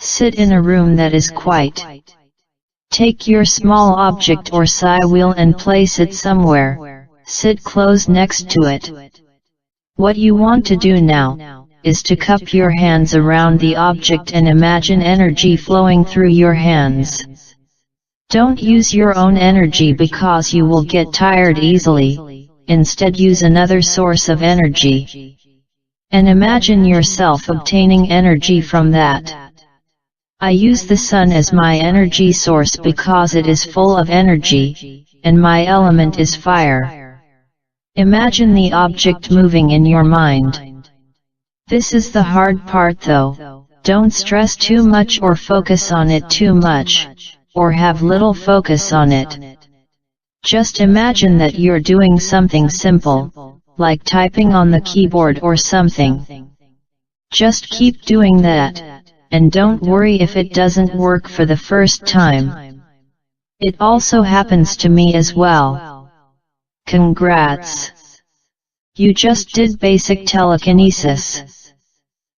Sit in a room that is quiet. Take your small object or psi wheel and place it somewhere. Sit close next to it. What you want to do now is to cup your hands around the object and imagine energy flowing through your hands. Don't use your own energy because you will get tired easily. Instead, use another source of energy. And imagine yourself obtaining energy from that. I use the sun as my energy source because it is full of energy, and my element is fire. Imagine the object moving in your mind. This is the hard part though. Don't stress too much or focus on it too much, or have little focus on it. Just imagine that you're doing something simple, like typing on the keyboard or something. Just keep doing that, and don't worry if it doesn't work for the first time. It also happens to me as well. Congrats! You just did basic telekinesis.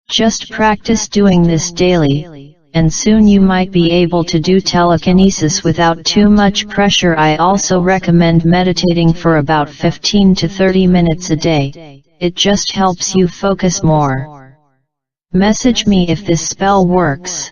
Just practice doing this daily, and soon you might be able to do telekinesis without too much pressure. I also recommend meditating for about 15 to 30 minutes a day. It just helps you focus more. Message me if this spell works.